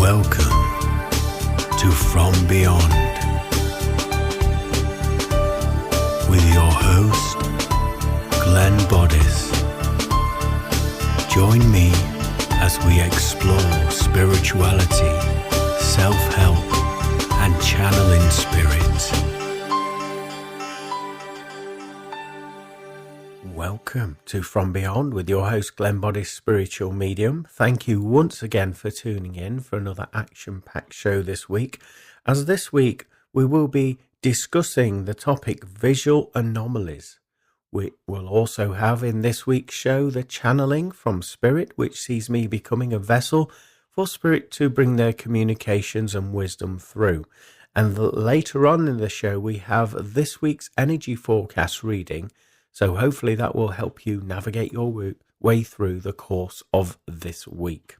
Welcome to From Beyond with your host, Glenn Boddice. Join me as we explore spirituality, self-help, and channeling spirits. Welcome to From Beyond with your host, Glenn Boddice, spiritual medium. Thank you once again for tuning in for another action-packed show this week. As this week, we will be discussing the topic visual anomalies. We will also have in this week's show the channeling from spirit, which sees me becoming a vessel for spirit to bring their communications and wisdom through. And later on in the show, we have this week's energy forecast reading. So hopefully that will help you navigate your way through the course of this week.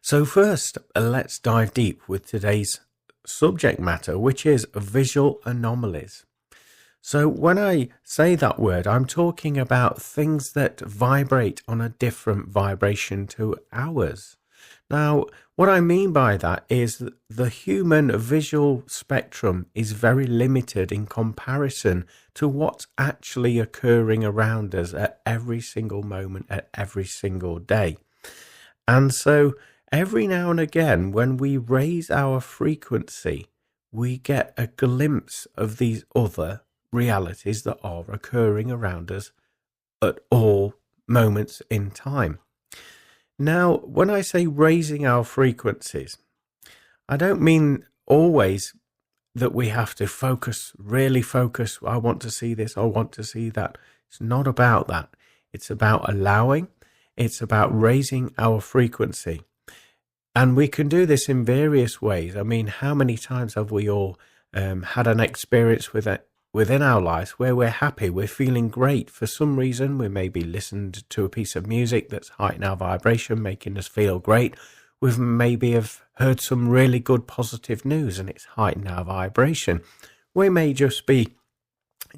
So first, let's dive deep with today's subject matter, which is visual anomalies. So when I say that word, I'm talking about things that vibrate on a different vibration to ours. Now, what I mean by that is that the human visual spectrum is very limited in comparison to what's actually occurring around us at every single moment, at every single day. And so every now and again, when we raise our frequency, we get a glimpse of these other realities that are occurring around us at all moments in time. Now, when I say raising our frequencies, I don't mean always that we have to really focus. I want to see this, I want to see that. It's not about that. It's about allowing. It's about raising our frequency. And we can do this in various ways. I mean, how many times have we all had an experience within our lives where we're happy, we're feeling great for some reason? We maybe listened to a piece of music that's heightening our vibration, making us feel great. We've maybe have heard some really good positive news and it's heightening our vibration. We may just be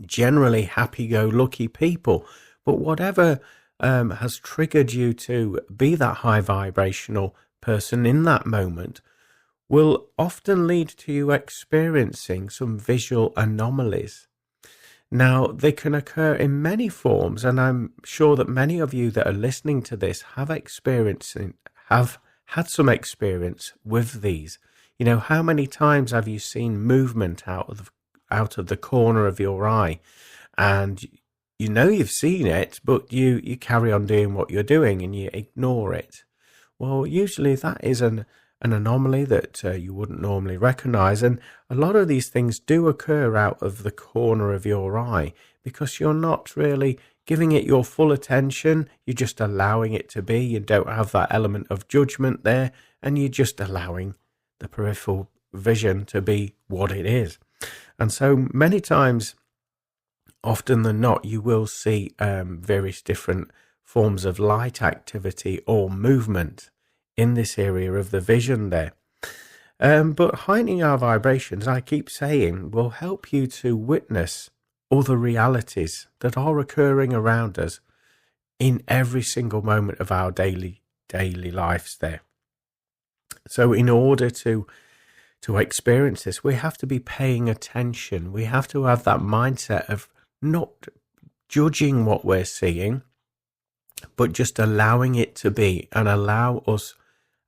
generally happy-go-lucky people, but whatever has triggered you to be that high vibrational person in that moment will often lead to you experiencing some visual anomalies. Now, they can occur in many forms, and I'm sure that many of you that are listening to this have had some experience with these. You know, how many times have you seen movement out of the corner of your eye, and you know you've seen it, but you carry on doing what you're doing and you ignore it? Well, usually that is an anomaly that you wouldn't normally recognize. And a lot of these things do occur out of the corner of your eye because you're not really giving it your full attention. You're just allowing it to be. You don't have that element of judgment there, and you're just allowing the peripheral vision to be what it is. And so many times, often than not, you will see various different forms of light activity or movement in this area of the vision there. But heightening our vibrations, I keep saying, will help you to witness other realities that are occurring around us in every single moment of our daily lives there. So in order to experience this, we have to be paying attention. We have to have that mindset of not judging what we're seeing, but just allowing it to be, and allow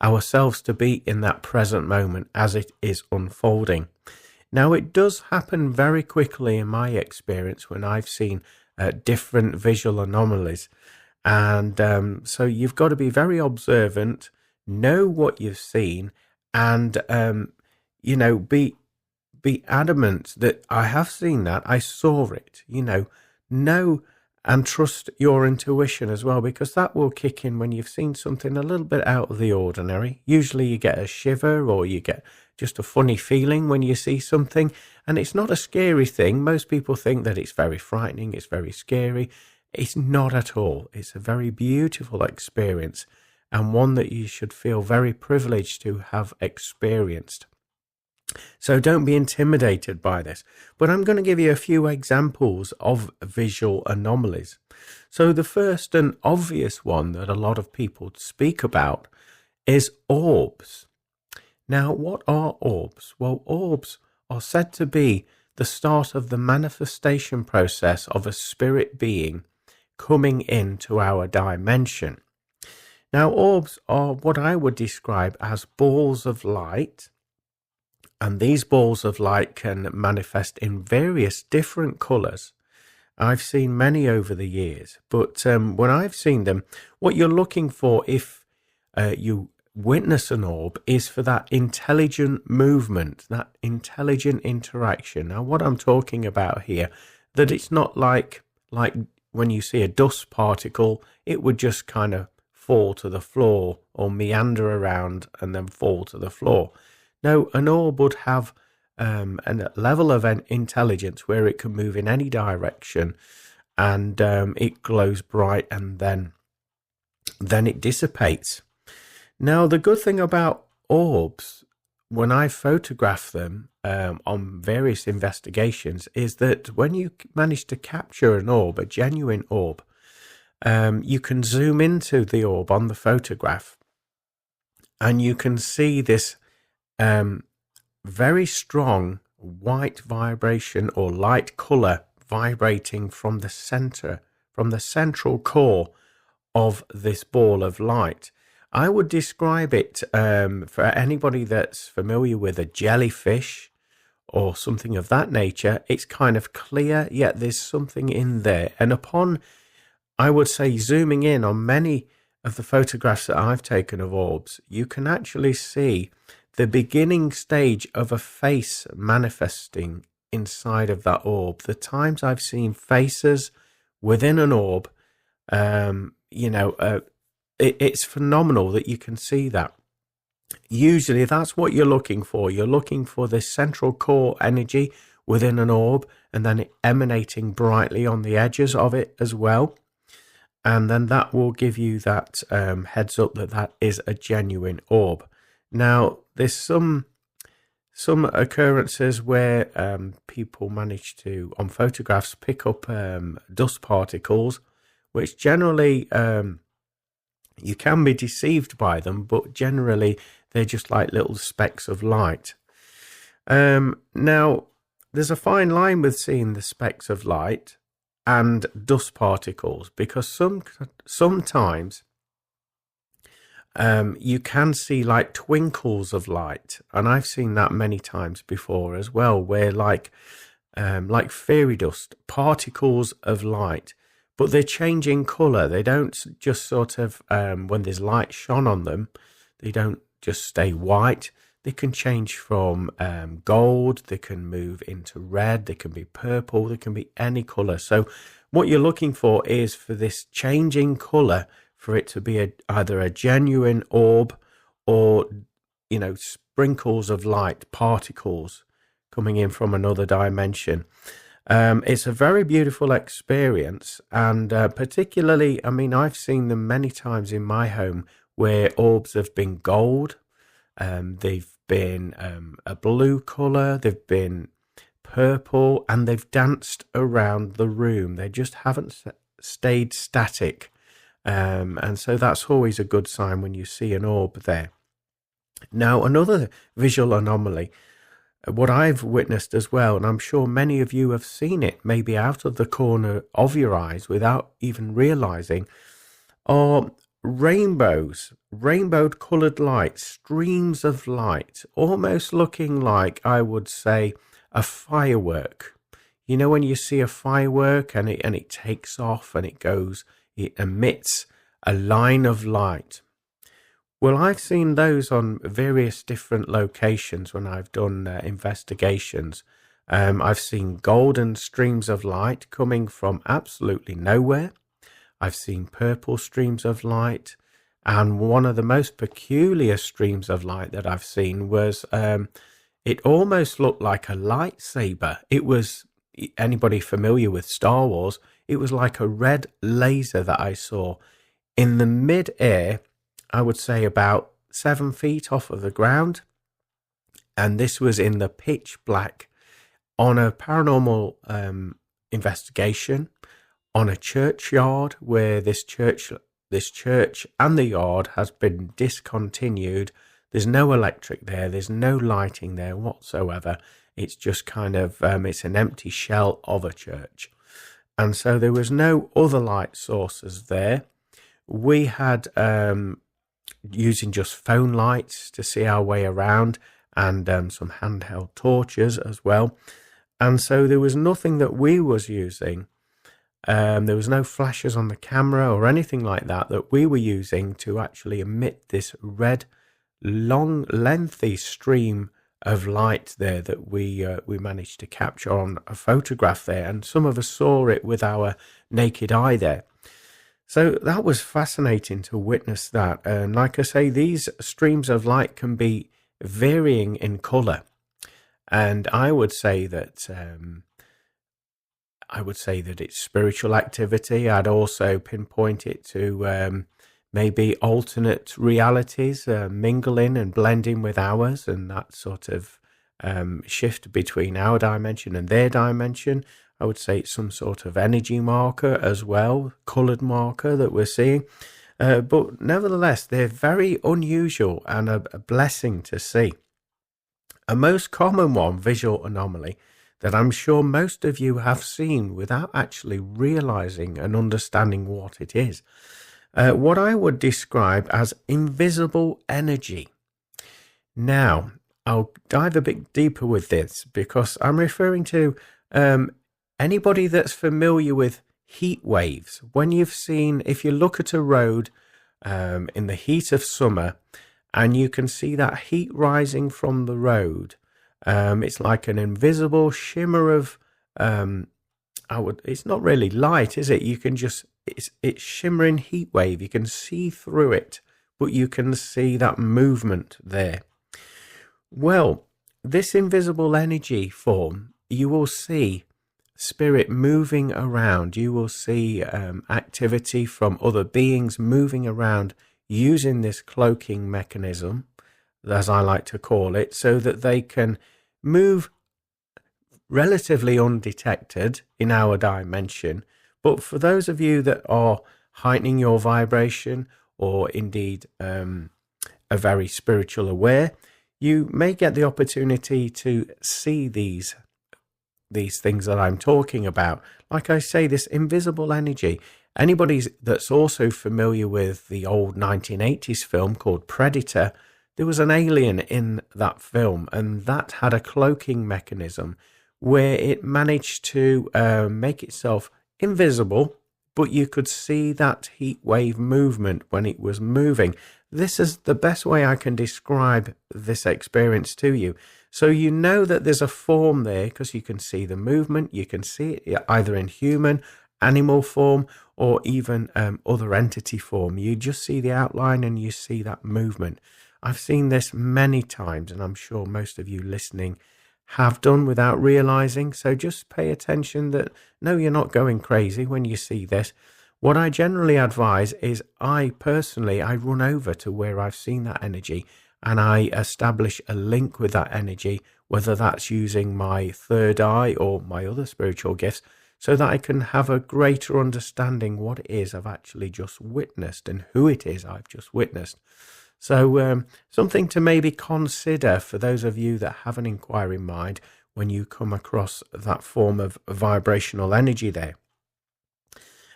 ourselves to be in that present moment as it is unfolding. Now, it does happen very quickly in my experience when I've seen different visual anomalies. And so you've got to be very observant, know what you've seen, and, be adamant that I have seen that, I saw it, know and trust your intuition as well, because that will kick in when you've seen something a little bit out of the ordinary. Usually you get a shiver or you get just a funny feeling when you see something, and it's not a scary thing. Most people think that it's very frightening, it's very scary. It's not at all. It's a very beautiful experience, and one that you should feel very privileged to have experienced. So don't be intimidated by this. But I'm going to give you a few examples of visual anomalies. So the first and obvious one that a lot of people speak about is orbs. Now, what are orbs? Well, orbs are said to be the start of the manifestation process of a spirit being coming into our dimension. Now, orbs are what I would describe as balls of light, and these balls of light can manifest in various different colours. I've seen many over the years, but when I've seen them, what you're looking for if you witness an orb is for that intelligent movement, that intelligent interaction. Now, what I'm talking about here, that it's not like when you see a dust particle, it would just kind of fall to the floor or meander around and then fall to the floor. No, an orb would have a level of intelligence where it can move in any direction, and it glows bright, and then it dissipates. Now, the good thing about orbs, when I photograph them on various investigations, is that when you manage to capture an orb, a genuine orb, you can zoom into the orb on the photograph, and you can see this very strong white vibration or light color vibrating from the center, from the central core of this ball of light. I would describe it for anybody that's familiar with a jellyfish or something of that nature. It's kind of clear, yet there's something in there. And upon, I would say, zooming in on many of the photographs that I've taken of orbs, you can actually see the beginning stage of a face manifesting inside of that orb. The times I've seen faces within an orb, it's phenomenal that you can see that. Usually that's what you're looking for. You're looking for this central core energy within an orb, and then it emanating brightly on the edges of it as well. And then that will give you that heads up that is a genuine orb. Now, there's some occurrences where people manage to, on photographs, pick up dust particles, which generally you can be deceived by them, but generally they're just like little specks of light. Now, there's a fine line with seeing the specks of light and dust particles, because sometimes you can see like twinkles of light, and I've seen that many times before as well, where like fairy dust, particles of light, but they're changing colour. They don't just sort of, when there's light shone on them, they don't just stay white. They can change from gold, they can move into red, they can be purple, they can be any colour. So what you're looking for is for this changing colour, for it to be either a genuine orb or, sprinkles of light, particles coming in from another dimension. It's a very beautiful experience, and particularly, I've seen them many times in my home where orbs have been gold, they've been a blue colour, they've been purple, and they've danced around the room. They just haven't stayed static. And so that's always a good sign when you see an orb there. Now, another visual anomaly, what I've witnessed as well, and I'm sure many of you have seen it, maybe out of the corner of your eyes without even realizing, are rainbows, rainbow coloured light, streams of light, almost looking like, I would say, a firework. You know, when you see a firework and it takes off and it emits a line of light. Well, I've seen those on various different locations when I've done investigations. I've seen golden streams of light coming from absolutely nowhere. I've seen purple streams of light. And one of the most peculiar streams of light that I've seen was, it almost looked like a lightsaber. It was, anybody familiar with Star Wars, it was like a red laser that I saw in the mid-air, I would say about 7 feet off of the ground. And this was in the pitch black on a paranormal investigation on a churchyard where this church this church and the yard has been discontinued. There's no electric there. There's no lighting there whatsoever. It's just kind of, it's an empty shell of a church. And so there was no other light sources there. We had using just phone lights to see our way around, and some handheld torches as well. And so there was nothing that we was using. There was no flashes on the camera or anything like that we were using to actually emit this red, long, lengthy stream of light there that we managed to capture on a photograph there. And some of us saw it with our naked eye there. So that was fascinating to witness that. And like I say, these streams of light can be varying in colour. And I would say that it's spiritual activity. I'd also pinpoint it to maybe alternate realities mingling and blending with ours, and that sort of shift between our dimension and their dimension. I would say it's some sort of energy marker as well, coloured marker that we're seeing. But nevertheless, they're very unusual and a blessing to see. A most common one, visual anomaly, that I'm sure most of you have seen without actually realising and understanding what it is. What I would describe as invisible energy. Now, I'll dive a bit deeper with this because I'm referring to anybody that's familiar with heat waves. When you've seen, if you look at a road in the heat of summer and you can see that heat rising from the road, it's like an invisible shimmer of, it's not really light, is it? You can just, it's shimmering heat wave. You can see through it, but you can see that movement there. Well, this invisible energy form, you will see spirit moving around. You will see activity from other beings moving around using this cloaking mechanism, as I like to call it, so that they can move relatively undetected in our dimension. But for those of you that are heightening your vibration, or indeed are very spiritual aware, you may get the opportunity to see these things that I'm talking about. Like I say, this invisible energy. Anybody that's also familiar with the old 1980s film called Predator, there was an alien in that film, and that had a cloaking mechanism where it managed to make itself invisible, but you could see that heat wave movement when it was moving. This is the best way I can describe this experience to you. So you know that there's a form there because you can see the movement. You can see it either in human, animal form, or even other entity form. You just see the outline and you see that movement. I've seen this many times, and I'm sure most of you listening have done without realizing. So just pay attention that no, you're not going crazy when you see this. What I generally advise is I run over to where I've seen that energy and I establish a link with that energy, whether that's using my third eye or my other spiritual gifts, so that I can have a greater understanding what it is I've actually just witnessed and who it is I've just witnessed. So something to maybe consider for those of you that have an inquiring mind when you come across that form of vibrational energy there.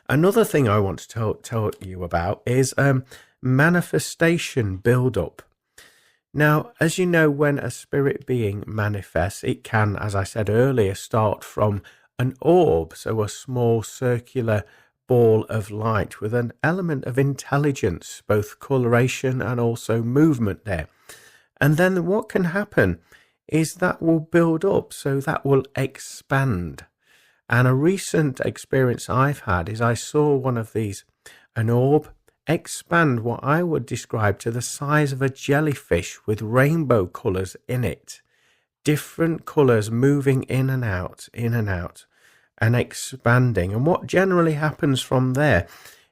Another thing I want to tell you about is manifestation build-up. Now, as you know, when a spirit being manifests, it can, as I said earlier, start from an orb, so a small circular ball of light with an element of intelligence, both coloration and also movement there. And then what can happen is that will build up, so that will expand. And a recent experience I've had is I saw one of these, an orb, expand what I would describe to the size of a jellyfish with rainbow colours in it. Different colours moving in and out, and expanding. And what generally happens from there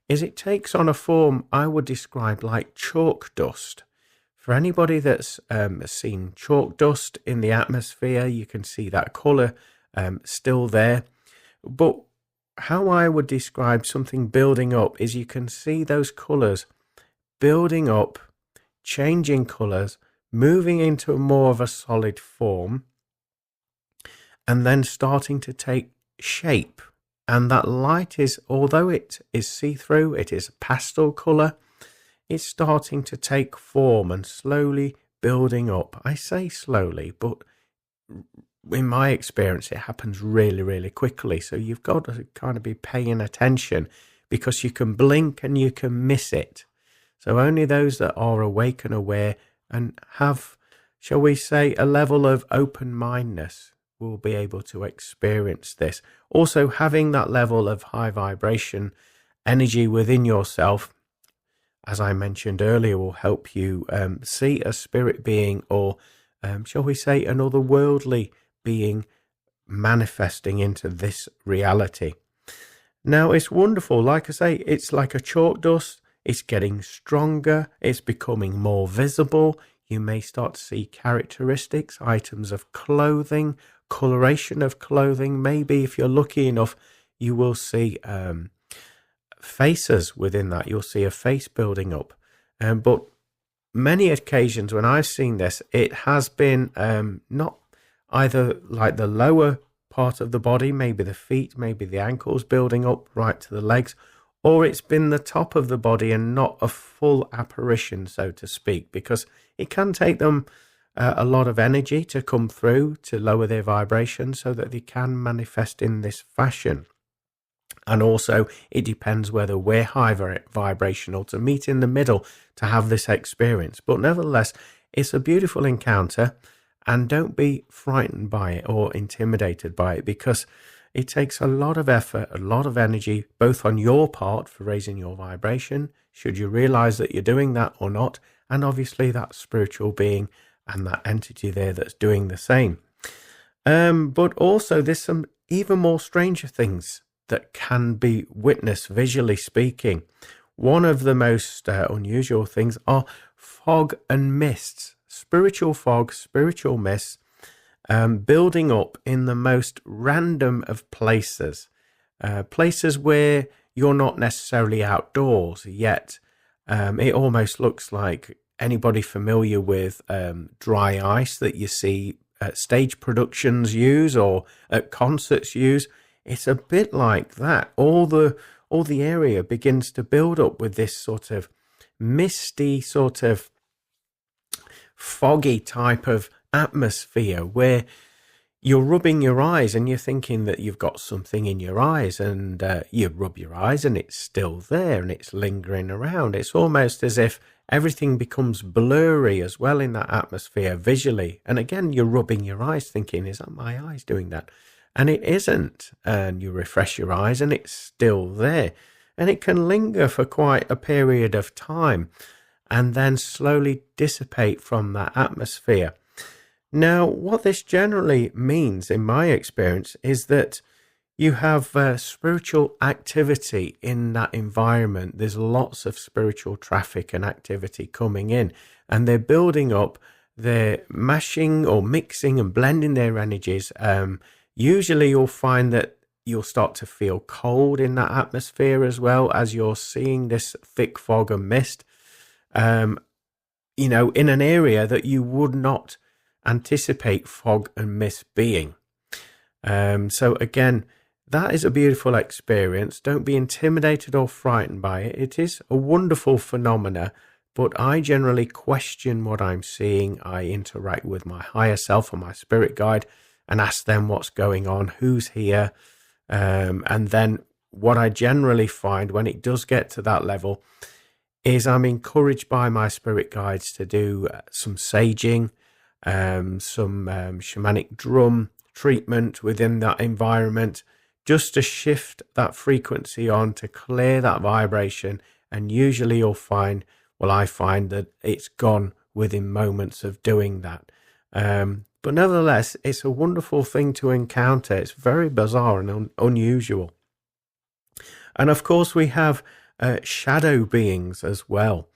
is it takes on a form I would describe like chalk dust. For anybody that's seen chalk dust in the atmosphere, you can see that colour still there. But how I would describe something building up is you can see those colours building up, changing colours, moving into more of a solid form, and then starting to take shape. And that light is, although it is see-through, it is a pastel colour, it's starting to take form and slowly building up. I say slowly, but in my experience, it happens really, really quickly. So you've got to kind of be paying attention, because you can blink and you can miss it. So only those that are awake and aware and have, shall we say, a level of open-mindedness will be able to experience this. Also, having that level of high vibration energy within yourself, as I mentioned earlier, will help you see a spirit being, or shall we say, another worldly being manifesting into this reality. Now, it's wonderful. Like I say, it's like a chalk dust. It's getting stronger. It's becoming more visible. You may start to see characteristics, items of clothing, coloration of clothing. Maybe if you're lucky enough, you will see faces within that. You'll see a face building up. But many occasions when I've seen this, it has been not either like the lower part of the body, maybe the feet, maybe the ankles building up right to the legs, or it's been the top of the body and not a full apparition, so to speak, because it can take them a lot of energy to come through to lower their vibration so that they can manifest in this fashion. And also, it depends whether we're high vibrational to meet in the middle to have this experience. But nevertheless, it's a beautiful encounter, and don't be frightened by it or intimidated by it, because it takes a lot of effort, a lot of energy, both on your part for raising your vibration, should you realize that you're doing that or not, and obviously that spiritual being and that entity there that's doing the same. But also there's some even more stranger things that can be witnessed visually speaking. One of the most unusual things are fog and mists, spiritual fog, spiritual mists, building up in the most random of places, places where you're not necessarily outdoors yet. It almost looks like anybody familiar with dry ice that you see at stage productions use or at concerts use. It's a bit like that. All the area begins to build up with this sort of misty, sort of foggy type of atmosphere where you're rubbing your eyes and you're thinking that you've got something in your eyes, and you rub your eyes and it's still there and it's lingering around. It's almost as if everything becomes blurry as well in that atmosphere visually. And again, you're rubbing your eyes thinking, is that my eyes doing that? And it isn't. And you refresh your eyes and it's still there. And it can linger for quite a period of time and then slowly dissipate from that atmosphere. Now, what this generally means, in my experience, is that you have spiritual activity in that environment. There's lots of spiritual traffic and activity coming in, and they're building up, they're mashing or mixing and blending their energies. Usually you'll find that you'll start to feel cold in that atmosphere as well as you're seeing this thick fog and mist, in an area that you would not anticipate fog and mist being. So again, that is a beautiful experience. Don't be intimidated or frightened by it. It is a wonderful phenomena, but I generally question what I'm seeing. I interact with my higher self or my spirit guide and ask them what's going on, who's here. And then what I generally find when it does get to that level is I'm encouraged by my spirit guides to do some saging, some shamanic drum treatment within that environment, just to shift that frequency on, to clear that vibration. And usually I find that it's gone within moments of doing that. But nevertheless, it's a wonderful thing to encounter. It's very bizarre and unusual. And of course, we have shadow beings as well.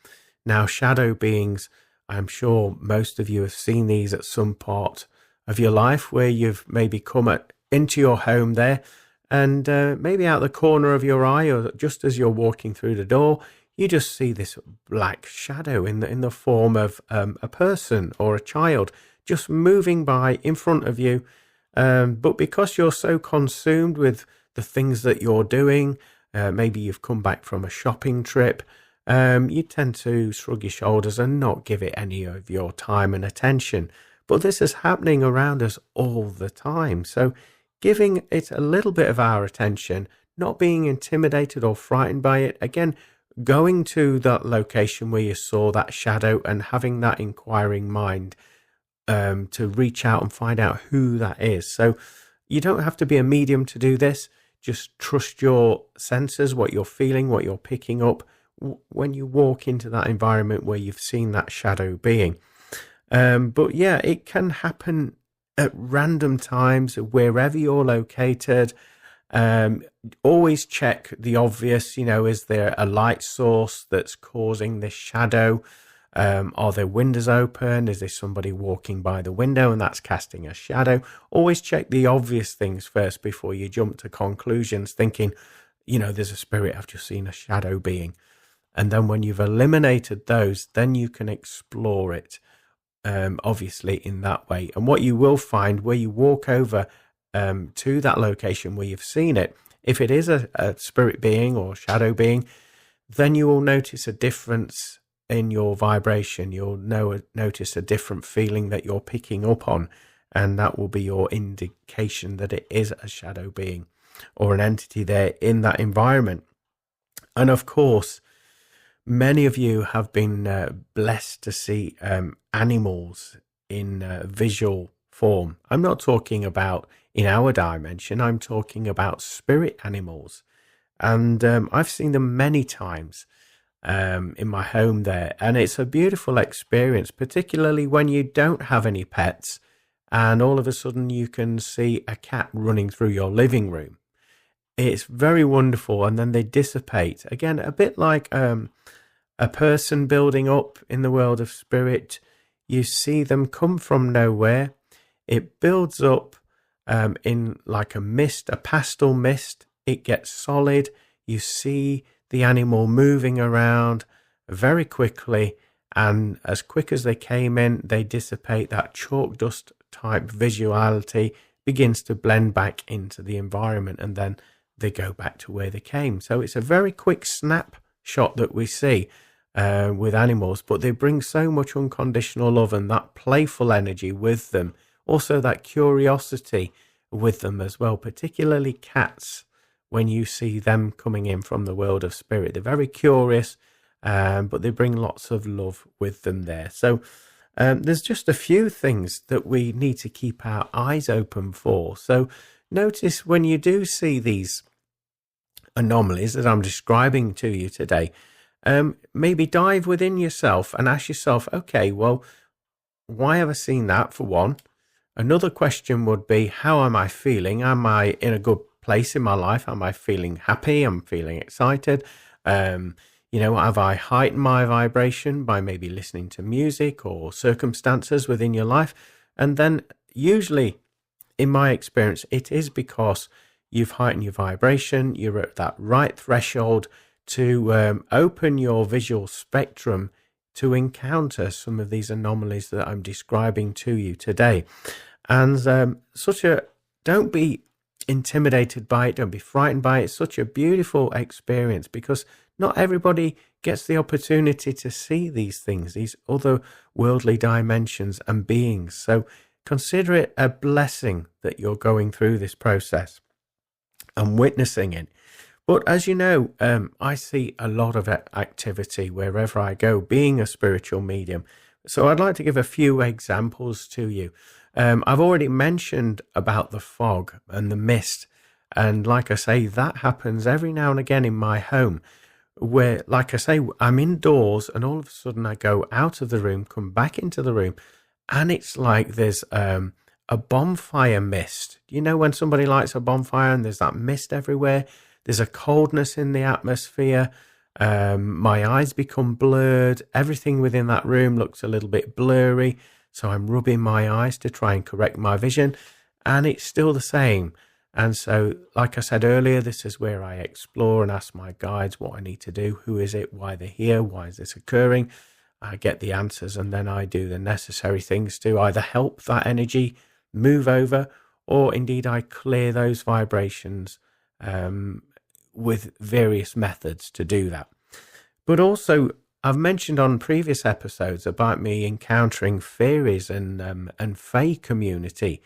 Now, shadow beings, I'm sure most of you have seen these at some part of your life where you've maybe come into your home there and maybe out the corner of your eye, or just as you're walking through the door, you just see this black shadow in the form of a person or a child just moving by in front of you. But because you're so consumed with the things that you're doing, maybe you've come back from a shopping trip, you tend to shrug your shoulders and not give it any of your time and attention. But this is happening around us all the time. So giving it a little bit of our attention, not being intimidated or frightened by it, again, going to that location where you saw that shadow and having that inquiring mind to reach out and find out who that is. So you don't have to be a medium to do this. Just trust your senses, what you're feeling, what you're picking up when you walk into that environment where you've seen that shadow being. But yeah, it can happen at random times wherever you're located. Always check the obvious, is there a light source that's causing this shadow? Are there windows open? Is there somebody walking by the window and that's casting a shadow? Always check the obvious things first before you jump to conclusions thinking, there's a spirit, I've just seen a shadow being. And then when you've eliminated those, then you can explore it, obviously in that way. And what you will find where you walk over to that location where you've seen it, if it is a spirit being or shadow being, then you will notice a difference in your vibration. You'll notice a different feeling that you're picking up on, and that will be your indication that it is a shadow being or an entity there in that environment. And of course, many of you have been blessed to see animals in visual form. I'm not talking about in our dimension, I'm talking about spirit animals. And I've seen them many times in my home there. And it's a beautiful experience, particularly when you don't have any pets and all of a sudden you can see a cat running through your living room. It's very wonderful. And then they dissipate. Again, a bit like a person building up in the world of spirit. You see them come from nowhere. It builds up in like a mist, a pastel mist. It gets solid. You see the animal moving around very quickly, and as quick as they came in, they dissipate. That chalk dust type visuality begins to blend back into the environment, and then they go back to where they came. So it's a very quick snapshot that we see with animals, but they bring so much unconditional love and that playful energy with them. Also that curiosity with them as well, particularly cats. When you see them coming in from the world of spirit, they're very curious, but they bring lots of love with them there. So there's just a few things that we need to keep our eyes open for. So notice when you do see these anomalies that I'm describing to you today, maybe dive within yourself and ask yourself, okay, well, why have I seen that, for one? Another question would be, how am I feeling? Am I in a good place in my life? Am I feeling happy? I'm feeling excited. Have I heightened my vibration by maybe listening to music or circumstances within your life? And then usually, in my experience, it is because you've heightened your vibration. You're at that right threshold to open your visual spectrum to encounter some of these anomalies that I'm describing to you today. And don't be intimidated by it, don't be frightened by it. It's such a beautiful experience because not everybody gets the opportunity to see these things, these other worldly dimensions and beings. So consider it a blessing that you're going through this process and witnessing it. But as you know, I see a lot of activity wherever I go, being a spiritual medium. So I'd like to give a few examples to you. I've already mentioned about the fog and the mist. And like I say, that happens every now and again in my home where, like I say, I'm indoors and all of a sudden I go out of the room, come back into the room, and it's like there's a bonfire mist. You know, when somebody lights a bonfire and there's that mist everywhere, there's a coldness in the atmosphere. My eyes become blurred. Everything within that room looks a little bit blurry. So I'm rubbing my eyes to try and correct my vision, and it's still the same. And so, like I said earlier, this is where I explore and ask my guides what I need to do. Who is it? Why they're here? Why is this occurring? I get the answers, and then I do the necessary things to either help that energy move over, or indeed I clear those vibrations with various methods to do that. But also, I've mentioned on previous episodes about me encountering fairies and fae community,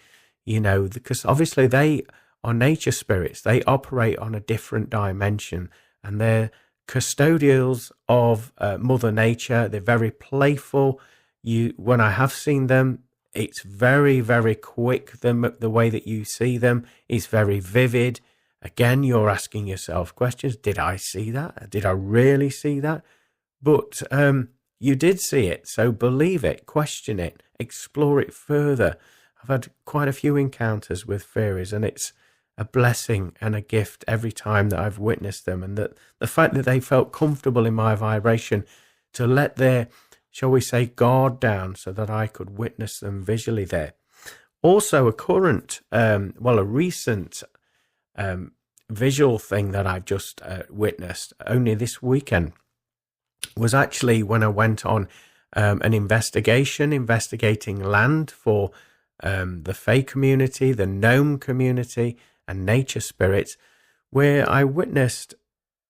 because obviously they are nature spirits. They operate on a different dimension, and they're custodials of Mother Nature. They're very playful. When I have seen them, it's very, very quick. The way that you see them is very vivid. Again, you're asking yourself questions. Did I see that? Did I really see that? But you did see it, so believe it, question it, explore it further. I've had quite a few encounters with fairies, and it's a blessing and a gift every time that I've witnessed them, and that the fact that they felt comfortable in my vibration to let their, shall we say, guard down so that I could witness them visually there. Also, a recent visual thing that I've just witnessed only this weekend was actually when I went on an investigating land for the Fae community, the gnome community, and nature spirits, where I witnessed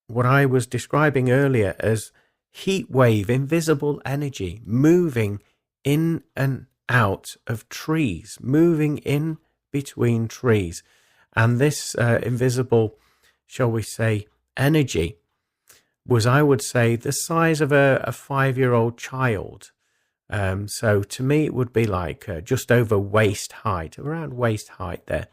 what I was describing earlier as heat wave, invisible energy moving in and out of trees, moving in between trees. And this invisible, shall we say, energy was, I would say, the size of a 5-year-old child. So to me, it would be like just over waist height, around waist height there.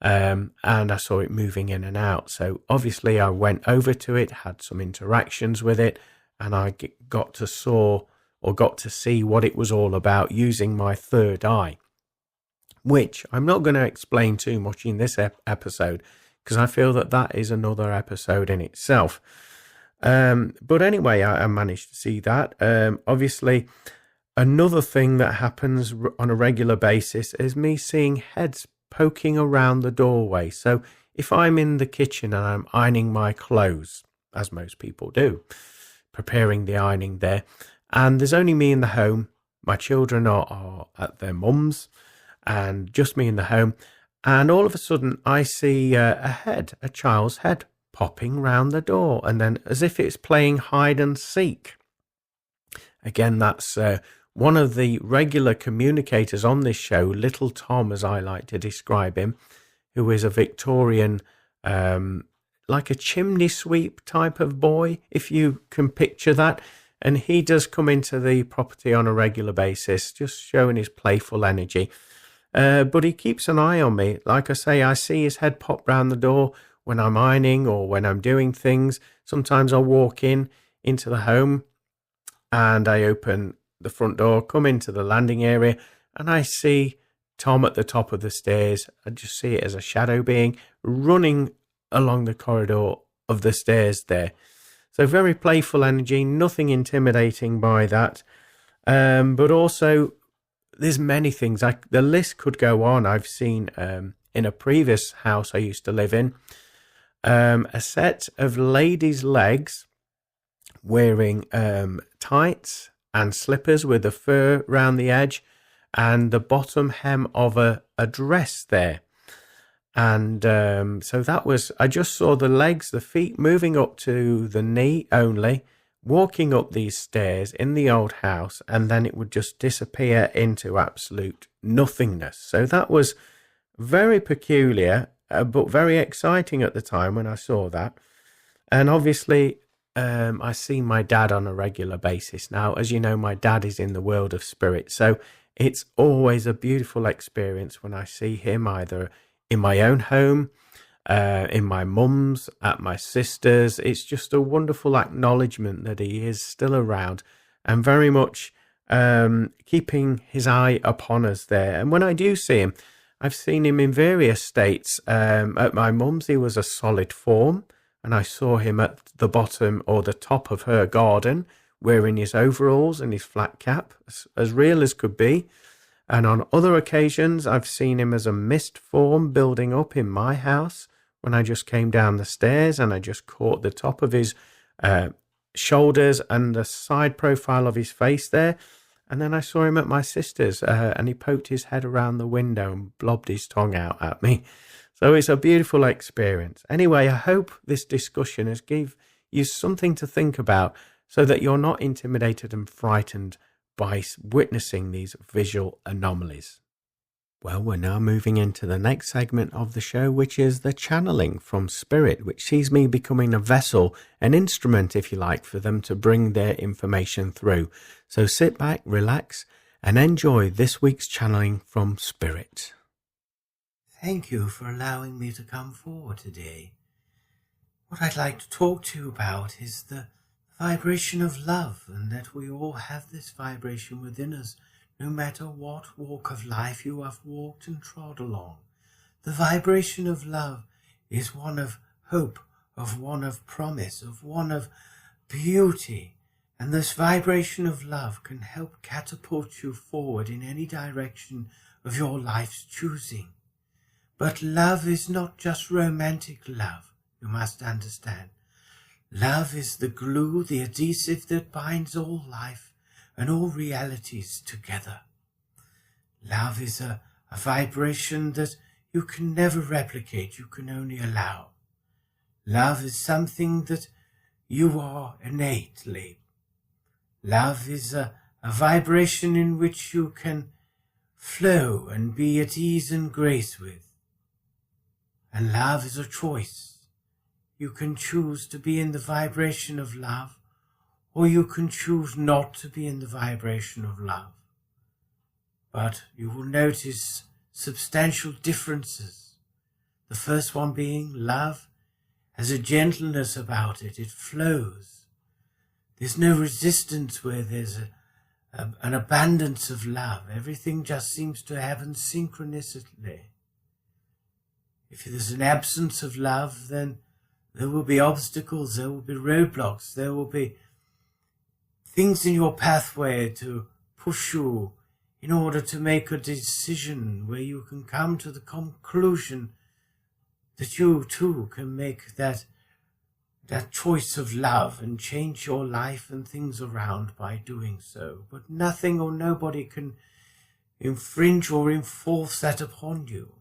And I saw it moving in and out. So obviously I went over to it, had some interactions with it, and I got to see what it was all about using my third eye, which I'm not going to explain too much in this episode, because I feel that is another episode in itself. But anyway, I managed to see that. Obviously, another thing that happens on a regular basis is me seeing heads poking around the doorway. So if I'm in the kitchen and I'm ironing my clothes, as most people do, preparing the ironing there, and there's only me in the home, my children are at their mum's, and just me in the home, and all of a sudden I see a child's head popping round the door, and then as if it's playing hide and seek. Again, that's one of the regular communicators on this show, Little Tom, as I like to describe him, who is a Victorian, like a chimney sweep type of boy, if you can picture that. And he does come into the property on a regular basis, just showing his playful energy. But he keeps an eye on me. Like I say, I see his head pop round the door when I'm ironing or when I'm doing things. Sometimes I'll walk into the home and I open the front door, come into the landing area, and I see Tom at the top of the stairs. I just see it as a shadow being running along the corridor of the stairs there. So very playful energy, nothing intimidating by that. But also, there's many things. The list could go on. I've seen in a previous house I used to live in, a set of ladies' legs wearing tights and slippers with the fur round the edge and the bottom hem of a dress there. And so that was, I just saw the legs, the feet moving up to the knee only, walking up these stairs in the old house, and then it would just disappear into absolute nothingness. So that was very peculiar, but very exciting at the time when I saw that. And obviously, I see my dad on a regular basis now. As you know, my dad is in the world of spirit, so it's always a beautiful experience when I see him either in my own home, in my mum's, at my sister's. It's just a wonderful acknowledgement that he is still around and very much keeping his eye upon us there. And when I do see him, I've seen him in various states. At my mum's, he was a solid form, and I saw him at the bottom or the top of her garden wearing his overalls and his flat cap, as real as could be. And on other occasions, I've seen him as a mist form building up in my house when I just came down the stairs and I just caught the top of his shoulders and the side profile of his face there. And then I saw him at my sister's and he poked his head around the window and blobbed his tongue out at me. So it's a beautiful experience. Anyway, I hope this discussion has given you something to think about so that you're not intimidated and frightened by witnessing these visual anomalies. Well, we're now moving into the next segment of the show, which is the channeling from spirit, which sees me becoming a vessel, an instrument, if you like, for them to bring their information through. So sit back, relax, and enjoy this week's channeling from spirit. Thank you for allowing me to come forward today. What I'd like to talk to you about is the vibration of love, and that we all have this vibration within us, no matter what walk of life you have walked and trod along. The vibration of love is one of hope, of one of promise, of one of beauty, and this vibration of love can help catapult you forward in any direction of your life's choosing. But love is not just romantic love, you must understand. Love is the glue, the adhesive that binds all life and all realities together. Love is a vibration that you can never replicate, you can only allow. Love is something that you are innately. Love is a vibration in which you can flow and be at ease and grace with. And love is a choice. You can choose to be in the vibration of love, or you can choose not to be in the vibration of love. But you will notice substantial differences. The first one being love has a gentleness about it. It flows. There's no resistance where there's an abundance of love. Everything just seems to happen synchronicity. If there's an absence of love, then there will be obstacles, there will be roadblocks, there will be things in your pathway to push you in order to make a decision where you can come to the conclusion that you too can make that choice of love and change your life and things around by doing so. But nothing or nobody can infringe or enforce that upon you.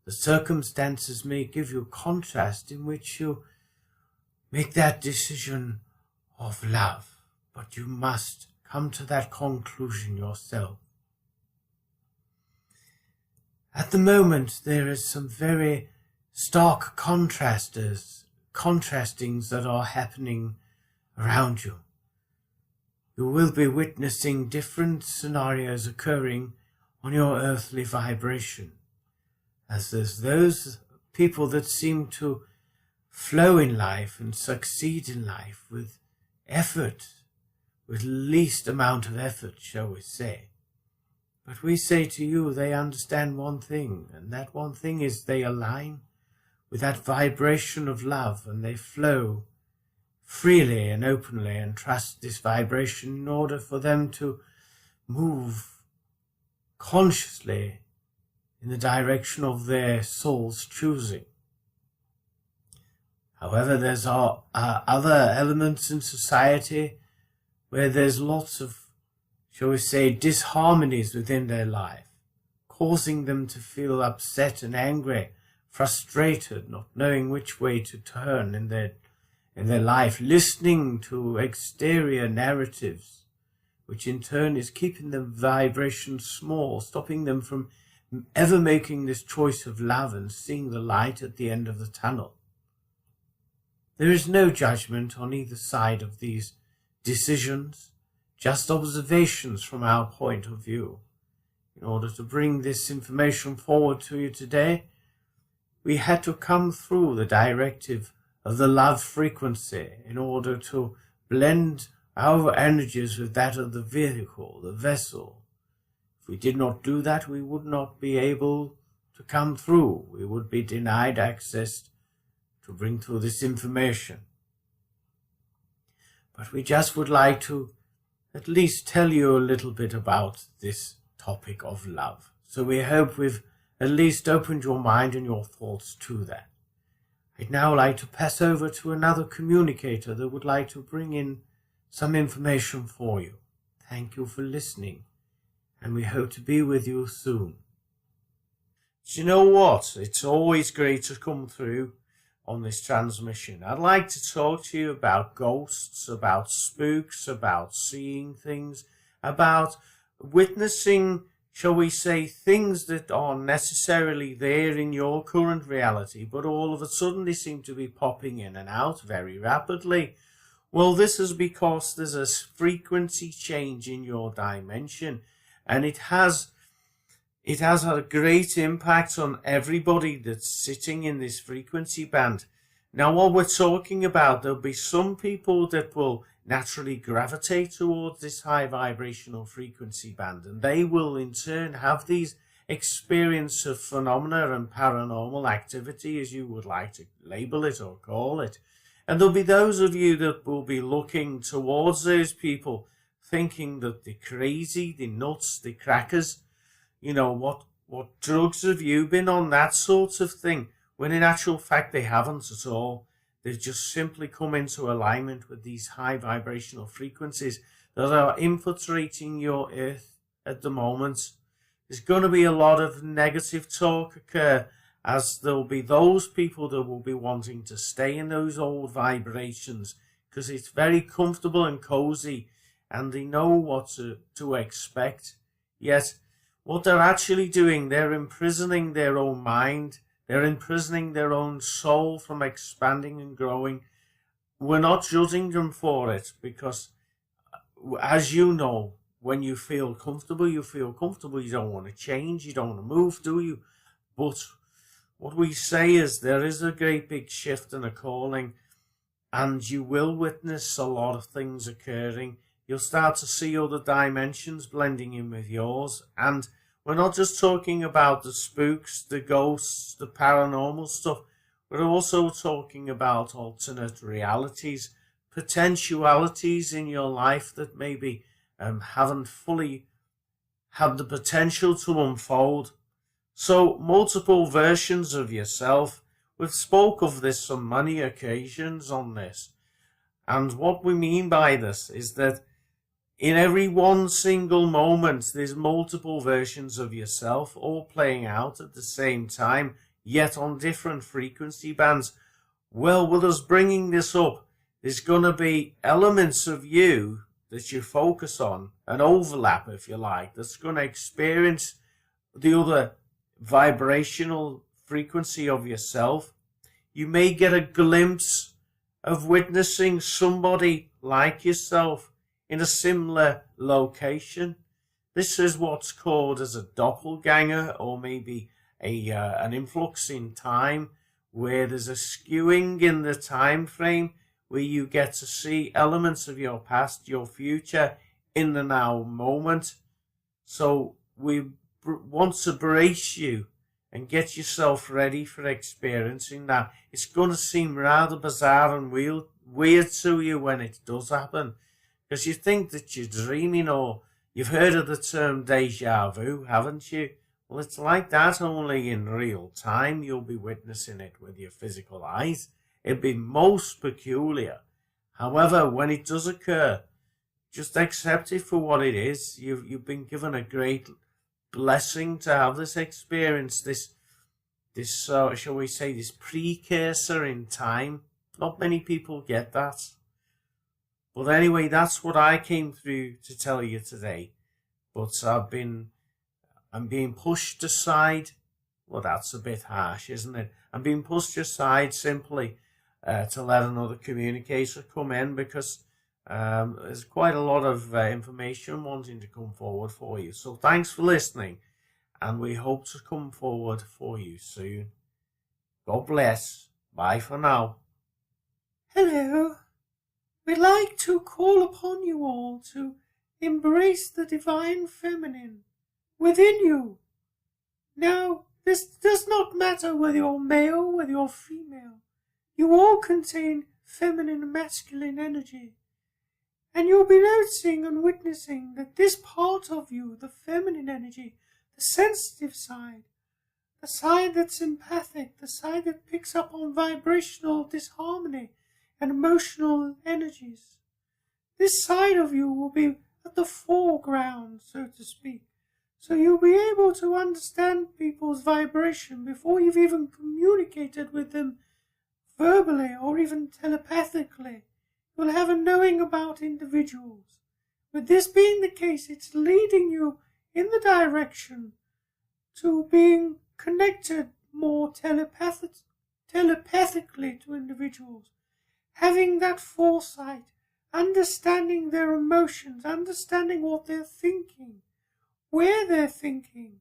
The circumstances may give you contrast in which you make that decision of love, but you must come to that conclusion yourself. At the moment, there is some very stark contrastings that are happening around you. You will be witnessing different scenarios occurring on your earthly vibration, as there's those people that seem to flow in life and succeed in life with effort, with least amount of effort, shall we say. But we say to you, they understand one thing, and that one thing is they align with that vibration of love, and they flow freely and openly and trust this vibration in order for them to move consciously in the direction of their soul's choosing. However, there's other elements in society where there's lots of, shall we say, disharmonies within their life, causing them to feel upset and angry, frustrated, not knowing which way to turn in their life, listening to exterior narratives, which in turn is keeping them vibration small, stopping them from ever making this choice of love and seeing the light at the end of the tunnel. There is no judgment on either side of these decisions, just observations from our point of view. In order to bring this information forward to you today, we had to come through the directive of the love frequency in order to blend our energies with that of the vehicle, the vessel. If we did not do that, we would not be able to come through. We would be denied access to bring through this information. But we just would like to at least tell you a little bit about this topic of love. So we hope we've at least opened your mind and your thoughts to that. I'd now like to pass over to another communicator that would like to bring in some information for you. Thank you for listening, and we hope to be with you soon. Do you know what? It's always great to come through on this transmission. I'd like to talk to you about ghosts, about spooks, about seeing things, about witnessing, shall we say, things that aren't necessarily there in your current reality, but all of a sudden they seem to be popping in and out very rapidly. Well, this is because there's a frequency change in your dimension, and it has a great impact on everybody that's sitting in this frequency band. Now, what we're talking about, there'll be some people that will naturally gravitate towards this high vibrational frequency band, and they will in turn have these experience of phenomena and paranormal activity, as you would like to label it or call it. And there'll be those of you that will be looking towards those people, thinking that they're crazy, they're nuts, they're crackers. You know, what drugs have you been on, that sort of thing, when in actual fact they haven't at all. They've just simply come into alignment with these high vibrational frequencies that are infiltrating your earth at the moment. There's going to be a lot of negative talk occur, as there'll be those people that will be wanting to stay in those old vibrations because it's very comfortable and cozy and they know what to expect. Yet what they're actually doing, they're imprisoning their own mind. They're imprisoning their own soul from expanding and growing. We're not judging them for it because, as you know, when you feel comfortable, you feel comfortable. You don't want to change. You don't want to move, do you? But what we say is there is a great big shift and a calling, and you will witness a lot of things occurring. You'll start to see other dimensions blending in with yours, and we're not just talking about the spooks, the ghosts, the paranormal stuff. We're also talking about alternate realities, potentialities in your life that maybe haven't fully had the potential to unfold. So multiple versions of yourself. We've spoke of this on many occasions on this. And what we mean by this is that in every one single moment, there's multiple versions of yourself all playing out at the same time, yet on different frequency bands. Well, with us bringing this up, there's going to be elements of you that you focus on, an overlap, if you like, that's going to experience the other vibrational frequency of yourself. You may get a glimpse of witnessing somebody like yourself in a similar location. This is what's called as a doppelganger, or maybe an influx in time, where there's a skewing in the time frame where you get to see elements of your past, your future in the now moment. So we want to brace you and get yourself ready for experiencing that. It's going to seem rather bizarre and weird to you when it does happen, because you think that you're dreaming, or you've heard of the term deja vu, haven't you? Well, it's like that, only in real time. You'll be witnessing it with your physical eyes. It'd be most peculiar. However, when it does occur, just accept it for what it is. You've been given a great blessing to have this experience, this shall we say, this precursor in time. Not many people get that. But anyway, that's what I came through to tell you today. But I'm being pushed aside. Well, that's a bit harsh, isn't it? I'm being pushed aside simply to let another communicator come in, because there's quite a lot of information wanting to come forward for you. So thanks for listening, and we hope to come forward for you soon. God bless. Bye for now. Hello. We'd like to call upon you all to embrace the divine feminine within you. Now, this does not matter whether you're male, whether you're female. You all contain feminine and masculine energy. And you'll be noticing and witnessing that this part of you, the feminine energy, the sensitive side, the side that's empathic, the side that picks up on vibrational disharmony and emotional energies, this side of you will be at the foreground, so to speak. So you'll be able to understand people's vibration before you've even communicated with them verbally or even telepathically. You'll have a knowing about individuals. With this being the case, it's leading you in the direction to being connected more telepathically to individuals. Having that foresight, understanding their emotions, understanding what they're thinking, where they're thinking,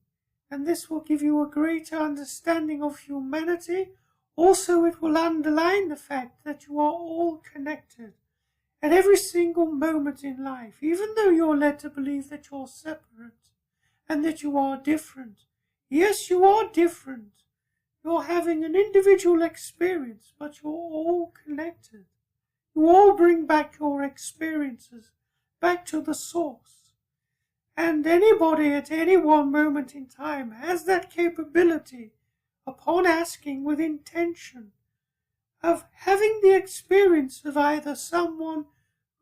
and this will give you a greater understanding of humanity. Also, it will underline the fact that you are all connected at every single moment in life, even though you're led to believe that you're separate and that you are different. Yes, you are different. You're having an individual experience, but you're all connected. You all bring back your experiences back to the source. And anybody at any one moment in time has that capability, upon asking with intention, of having the experience of either someone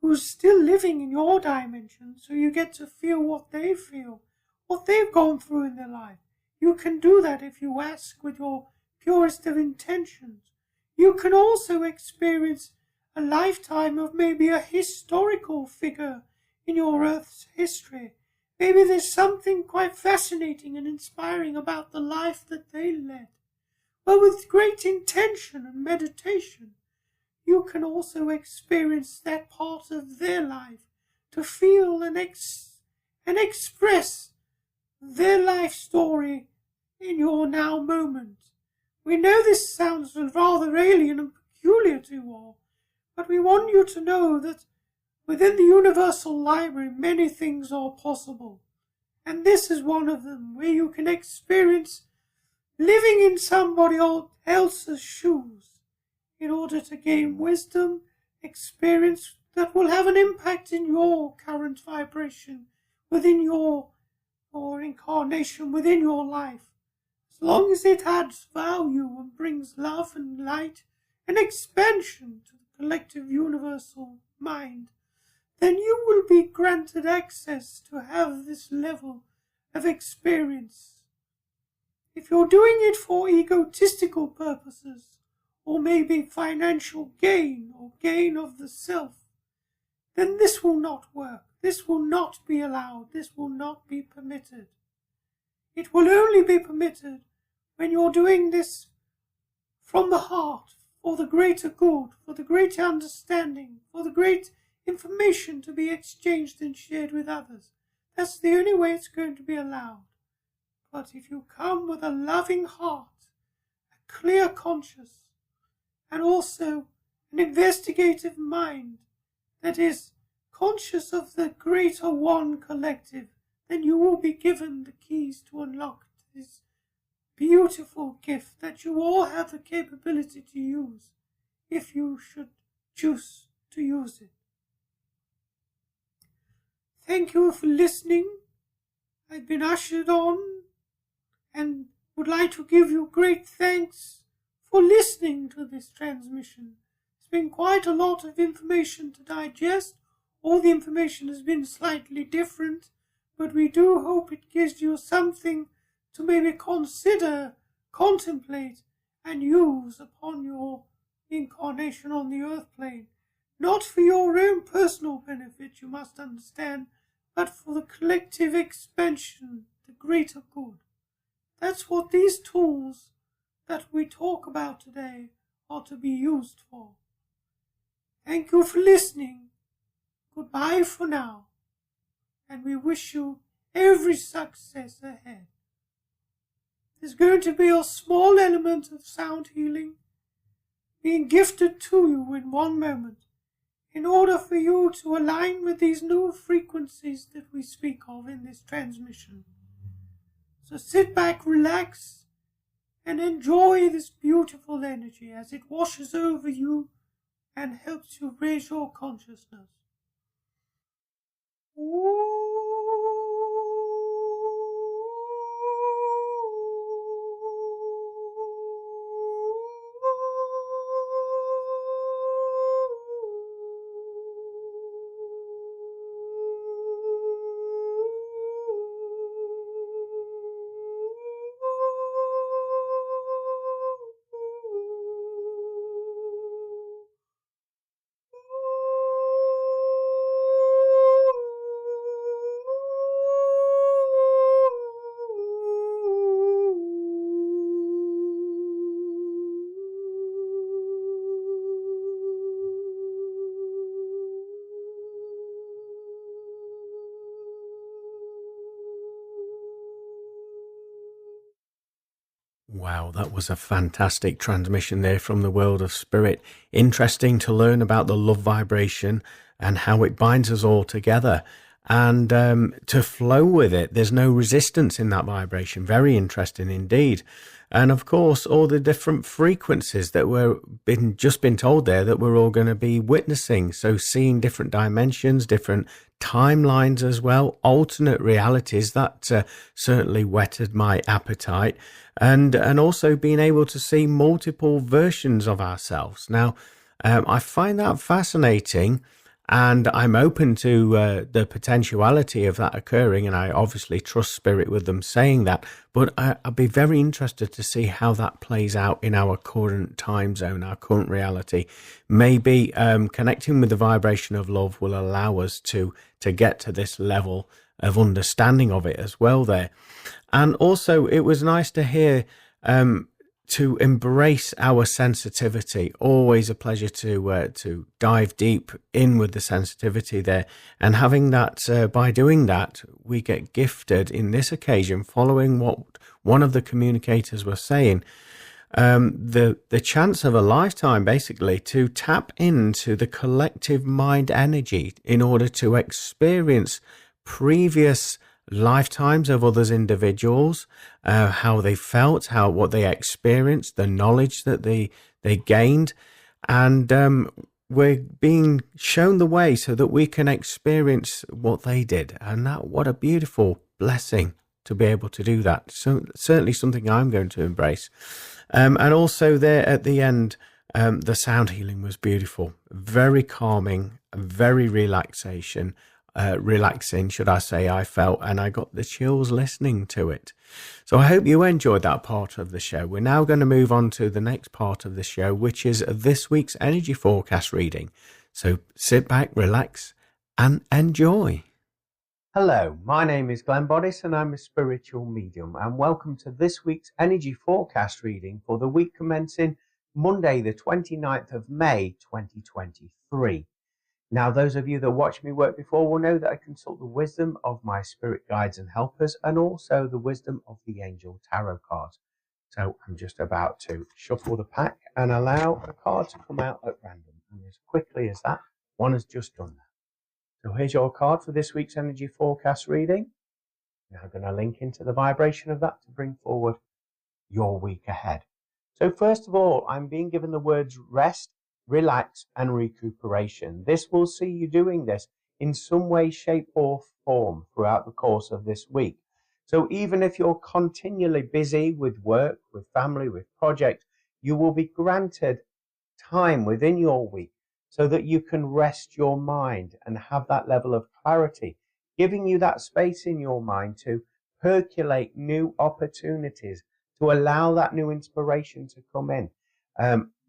who's still living in your dimension, so you get to feel what they feel, what they've gone through in their life. You can do that if you ask with your purest of intentions. You can also experience a lifetime of maybe a historical figure in your Earth's history. Maybe there's something quite fascinating and inspiring about the life that they led. But with great intention and meditation, you can also experience that part of their life, to feel and express their life story in your now moment. We know this sounds rather alien and peculiar to you all, but we want you to know that within the Universal Library many things are possible. And this is one of them, where you can experience living in somebody else's shoes in order to gain wisdom, experience that will have an impact in your current vibration, within your incarnation, within your life. As long as it adds value and brings love and light and expansion to the collective universal mind, then you will be granted access to have this level of experience. If you're doing it for egotistical purposes, or maybe financial gain or gain of the self, then this will not work. This will not be allowed. This will not be permitted. It will only be permitted when you're doing this from the heart, for the greater good, for the greater understanding, for the great information to be exchanged and shared with others. That's the only way it's going to be allowed. But if you come with a loving heart, a clear conscience, and also an investigative mind that is conscious of the greater one collective, then you will be given the keys to unlock this beautiful gift that you all have the capability to use, if you should choose to use it. Thank you for listening. I've been ushered on and would like to give you great thanks for listening to this transmission. It's been quite a lot of information to digest. All the information has been slightly different, but we do hope it gives you something to maybe consider, contemplate, and use upon your incarnation on the earth plane. Not for your own personal benefit, you must understand, but for the collective expansion, the greater good. That's what these tools that we talk about today are to be used for. Thank you for listening. Goodbye for now, and we wish you every success ahead. There's going to be a small element of sound healing being gifted to you in one moment, in order for you to align with these new frequencies that we speak of in this transmission. So sit back, relax, and enjoy this beautiful energy as it washes over you and helps you raise your consciousness. Wow, that was a fantastic transmission there from the world of spirit. Interesting to learn about the love vibration and how it binds us all together, and to flow with it. There's no resistance in that vibration. Very interesting indeed. And of course, all the different frequencies that just been told there that we're all going to be witnessing. So seeing different dimensions, different timelines as well, alternate realities, that certainly whetted my appetite. And also being able to see multiple versions of ourselves. Now, I find that fascinating. And I'm open to the potentiality of that occurring, and I obviously trust spirit with them saying that. But I'd be very interested to see how that plays out in our current time zone, our current reality. Maybe connecting with the vibration of love will allow us to get to this level of understanding of it as well there. And also, it was nice to hear to embrace our sensitivity. Always a pleasure to dive deep in with the sensitivity there, and having that by doing that, we get gifted in this occasion, following what one of the communicators was saying, the chance of a lifetime basically to tap into the collective mind energy in order to experience previous lifetimes of others individuals, how they felt, what they experienced, the knowledge that they gained, and we're being shown the way so that we can experience what they did. And what a beautiful blessing to be able to do that. So certainly something I'm going to embrace. And also there at the end, the sound healing was beautiful, very calming, very relaxing, should I say, I felt, and I got the chills listening to it. So I hope you enjoyed that part of the show. We're now going to move on to the next part of the show, which is this week's energy forecast reading. So sit back, relax, and enjoy. Hello, my name is Glenn Boddice, and I'm a spiritual medium, and welcome to this week's energy forecast reading for the week commencing Monday, the 29th of May, 2023. Now, those of you that watched me work before will know that I consult the wisdom of my spirit guides and helpers, and also the wisdom of the angel tarot cards. So I'm just about to shuffle the pack and allow a card to come out at random. And as quickly as that, one has just done that. So here's your card for this week's energy forecast reading. Now I'm going to link into the vibration of that to bring forward your week ahead. So first of all, I'm being given the words rest, relax, and recuperation. This will see you doing this in some way, shape, or form throughout the course of this week. So even if you're continually busy with work, with family, with project, you will be granted time within your week so that you can rest your mind and have that level of clarity, giving you that space in your mind to percolate new opportunities, to allow that new inspiration to come in.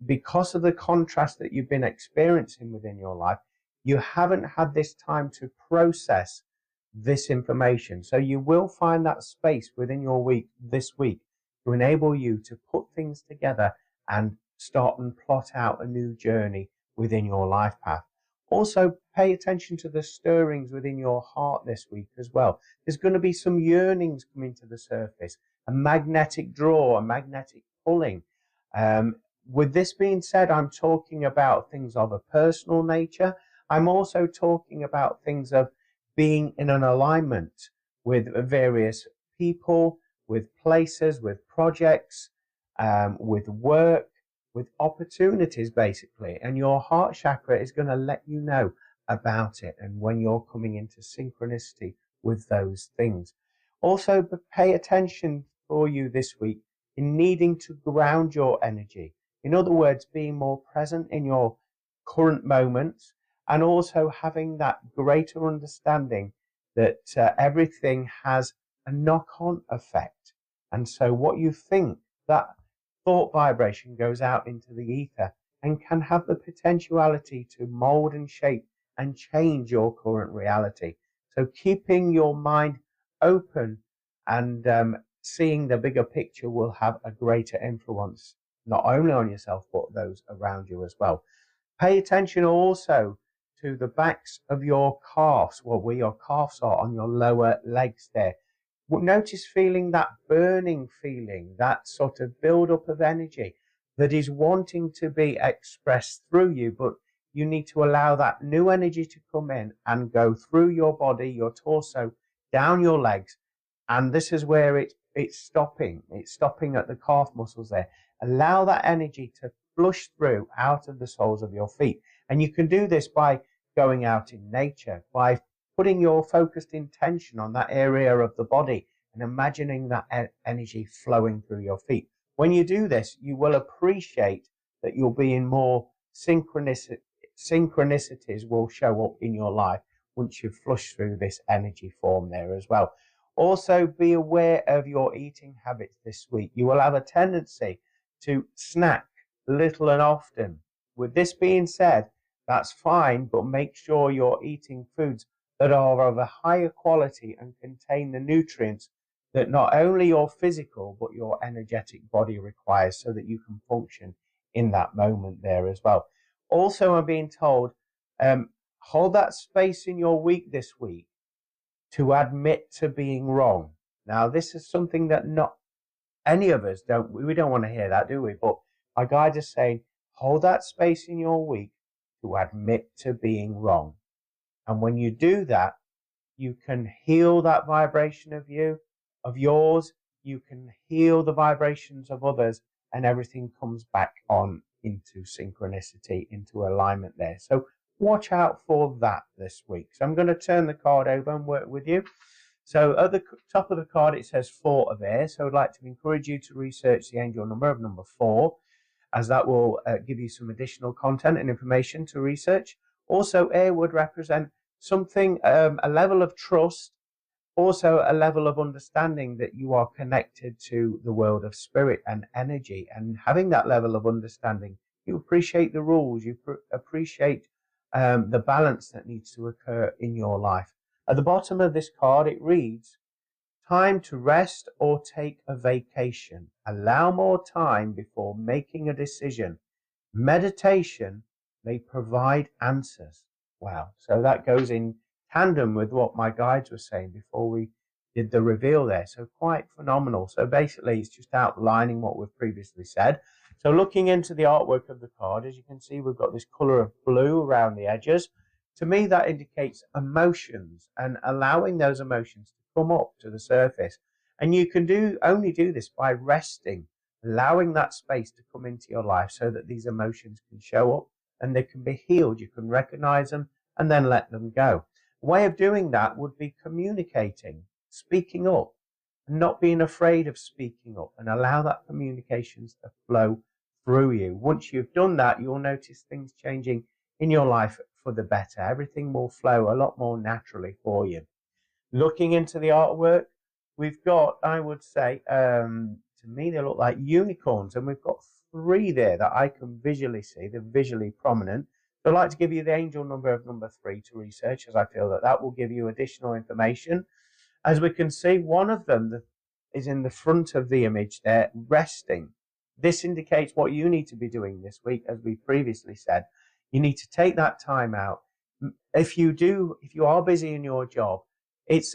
Because of the contrast that you've been experiencing within your life, you haven't had this time to process this information. So you will find that space within your week this week to enable you to put things together and start and plot out a new journey within your life path. Also, pay attention to the stirrings within your heart this week as well. There's going to be some yearnings coming to the surface, a magnetic draw, a magnetic pulling. With this being said, I'm talking about things of a personal nature. I'm also talking about things of being in an alignment with various people, with places, with projects, with work, with opportunities, basically. And your heart chakra is going to let you know about it and when you're coming into synchronicity with those things. Also, pay attention for you this week in needing to ground your energy. In other words, being more present in your current moments, and also having that greater understanding that everything has a knock-on effect. And so what you think, that thought vibration goes out into the ether and can have the potentiality to mold and shape and change your current reality. So keeping your mind open and seeing the bigger picture will have a greater influence, not only on yourself, but those around you as well. Pay attention also to the backs of your calves, where your calves are on your lower legs there. Notice feeling that burning feeling, that sort of build-up of energy that is wanting to be expressed through you, but you need to allow that new energy to come in and go through your body, your torso, down your legs. And this is where it's stopping. It's stopping at the calf muscles there. Allow that energy to flush through out of the soles of your feet. And you can do this by going out in nature, by putting your focused intention on that area of the body and imagining that energy flowing through your feet. When you do this, you will appreciate that you'll be in more synchronicities will show up in your life once you've flushed through this energy form there as well. Also, be aware of your eating habits this week. You will have a tendency to snack little and often. With this being said, that's fine, but make sure you're eating foods that are of a higher quality and contain the nutrients that not only your physical but your energetic body requires so that you can function in that moment there as well. Also, I'm being told, hold that space in your week this week to admit to being wrong. Now, this is something that not any of us we don't want to hear that, do we? But my guide is saying, hold that space in your week to admit to being wrong. And when you do that, you can heal that vibration of yours, you can heal the vibrations of others, and everything comes back on into synchronicity, into alignment there. So watch out for that this week. So I'm going to turn the card over and work with you. So at the top of the card, it says 4 of air. So I'd like to encourage you to research the angel number of number 4, as that will give you some additional content and information to research. Also, air would represent something, a level of trust, also a level of understanding that you are connected to the world of spirit and energy. And having that level of understanding, you appreciate the rules, you appreciate the balance that needs to occur in your life. At the bottom of this card, it reads, time to rest or take a vacation. Allow more time before making a decision. Meditation may provide answers. Wow. So that goes in tandem with what my guides were saying before we did the reveal there. So quite phenomenal. So basically, it's just outlining what we've previously said. So looking into the artwork of the card, as you can see, we've got this color of blue around the edges. To me, that indicates emotions and allowing those emotions to come up to the surface. And you can only do this by resting, allowing that space to come into your life so that these emotions can show up and they can be healed. You can recognize them and then let them go. A way of doing that would be communicating, speaking up, and not being afraid of speaking up, and allow that communications to flow through you. Once you've done that, you'll notice things changing in your life for the better. Everything will flow a lot more naturally for you. Looking into the artwork, we've got, I would say, to me, they look like unicorns, and we've got 3 there that I can visually see. They're visually prominent. So I'd like to give you the angel number of number 3 to research, as I feel that will give you additional information. As we can see, one of them is in the front of the image there, resting. This indicates what you need to be doing this week, as we previously said. You need to take that time out. If you are busy in your job,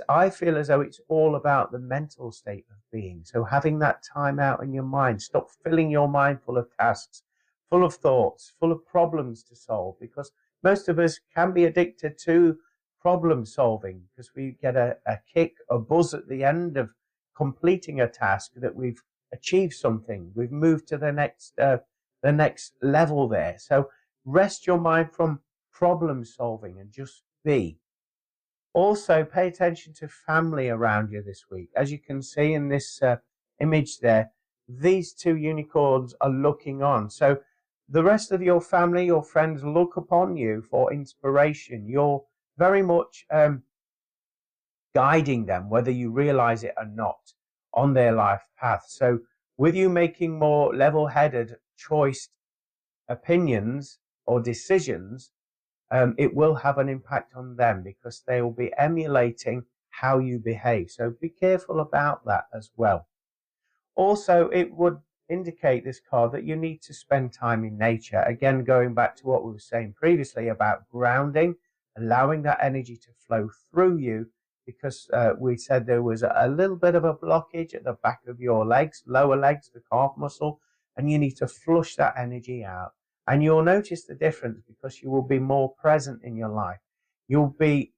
I feel as though it's all about the mental state of being. So having that time out in your mind, stop filling your mind full of tasks, full of thoughts, full of problems to solve, because most of us can be addicted to problem solving because we get a kick, a buzz at the end of completing a task, that we've achieved something. We've moved to the next level there. So rest your mind from problem solving and just be. Also, pay attention to family around you this week. As you can see in this image there, these 2 unicorns are looking on. So the rest of your family, your friends, look upon you for inspiration. You're very much guiding them, whether you realize it or not, on their life path. So with you making more level-headed, choiced opinions or decisions, it will have an impact on them, because they will be emulating how you behave. So be careful about that as well. Also, it would indicate, this card, that you need to spend time in nature. Again, going back to what we were saying previously about grounding, allowing that energy to flow through you, because we said there was a little bit of a blockage at the back of your legs, lower legs, the calf muscle, and you need to flush that energy out. And you'll notice the difference because you will be more present in your life. You'll be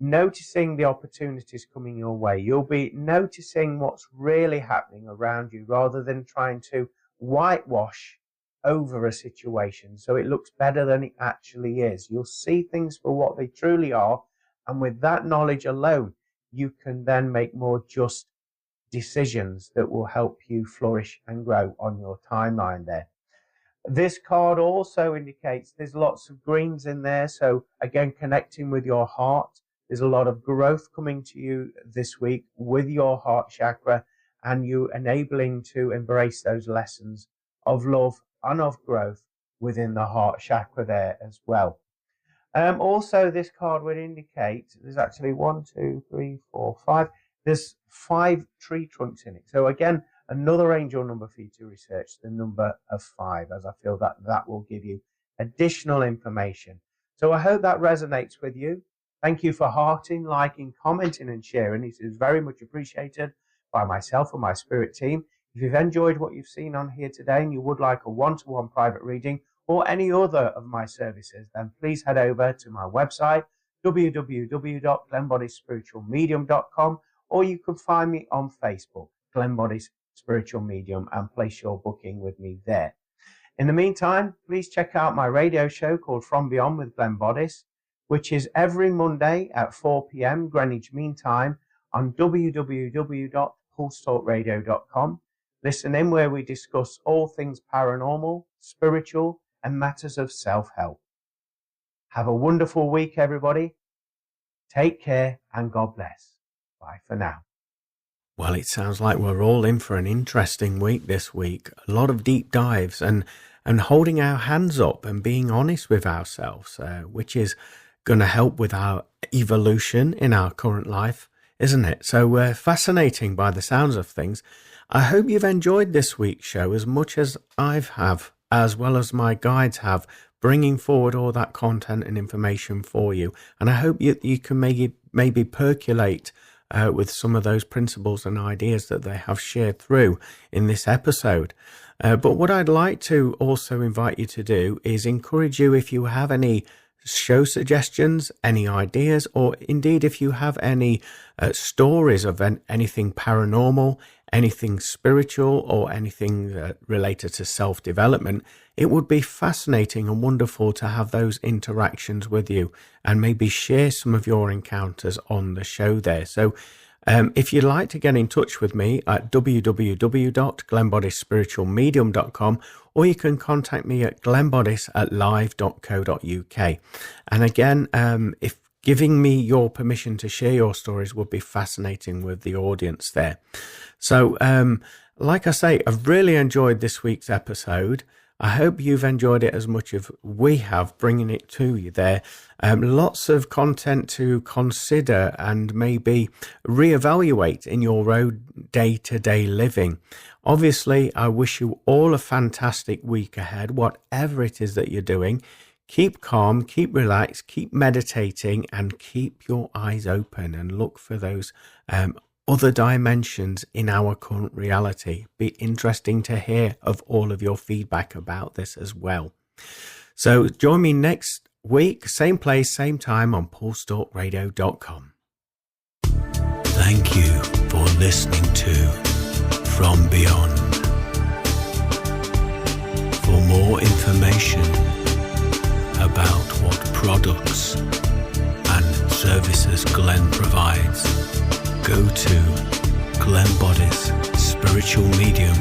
noticing the opportunities coming your way. You'll be noticing what's really happening around you rather than trying to whitewash over a situation so it looks better than it actually is. You'll see things for what they truly are, and with that knowledge alone, you can then make more just decisions that will help you flourish and grow on your timeline there. This card also indicates there's lots of greens in there. So again, connecting with your heart. There's a lot of growth coming to you this week with your heart chakra, and you enabling to embrace those lessons of love and of growth within the heart chakra there as well. Also, this card would indicate there's actually 1, 2, 3, 4, 5. There's 5 tree trunks in it. So again, another angel number for you to research, the number of 5, as I feel that will give you additional information. So I hope that resonates with you. Thank you for hearting, liking, commenting, and sharing. It is very much appreciated by myself and my spirit team. If you've enjoyed what you've seen on here today and you would like a one-to-one private reading or any other of my services, then please head over to my website, www.glennboddicespiritualmedium.com, or you can find me on Facebook, Glenn Boddice Spiritual Medium, and place your booking with me there. In the meantime, please check out my radio show called From Beyond with Glenn Boddice, which is every Monday at 4 p.m. Greenwich Mean Time on www.pulsetalkradio.com. Listen in where we discuss all things paranormal, spiritual, and matters of self-help. Have a wonderful week, everybody. Take care and God bless. Bye for now. Well, it sounds like we're all in for an interesting week this week. A lot of deep dives and holding our hands up and being honest with ourselves, which is going to help with our evolution in our current life, isn't it? So fascinating by the sounds of things. I hope you've enjoyed this week's show as much as I have, as well as my guides have, bringing forward all that content and information for you. And I hope you can maybe percolate with some of those principles and ideas that they have shared through in this episode. But what I'd like to also invite you to do is encourage you, if you have any show suggestions, any ideas, or indeed if you have any stories of anything paranormal, anything spiritual, or anything related to self-development, it would be fascinating and wonderful to have those interactions with you and maybe share some of your encounters on the show there. So if you'd like to get in touch with me at www.glennboddicespiritualmedium.com, or you can contact me at glennboddice@live.co.uk. And again, if giving me your permission to share your stories would be fascinating with the audience there. So, like I say, I've really enjoyed this week's episode. I hope you've enjoyed it as much as we have, bringing it to you there. Lots of content to consider and maybe reevaluate in your own day-to-day living. Obviously, I wish you all a fantastic week ahead, whatever it is that you're doing. Keep calm, keep relaxed, keep meditating, and keep your eyes open and look for those other dimensions in our current reality. Be interesting to hear of all of your feedback about this as well. So join me next week, same place, same time on pulsetalkradio.com. Thank you for listening to From Beyond. For more information about what products and services Glenn provides, go to Glenn Boddice Spiritual Medium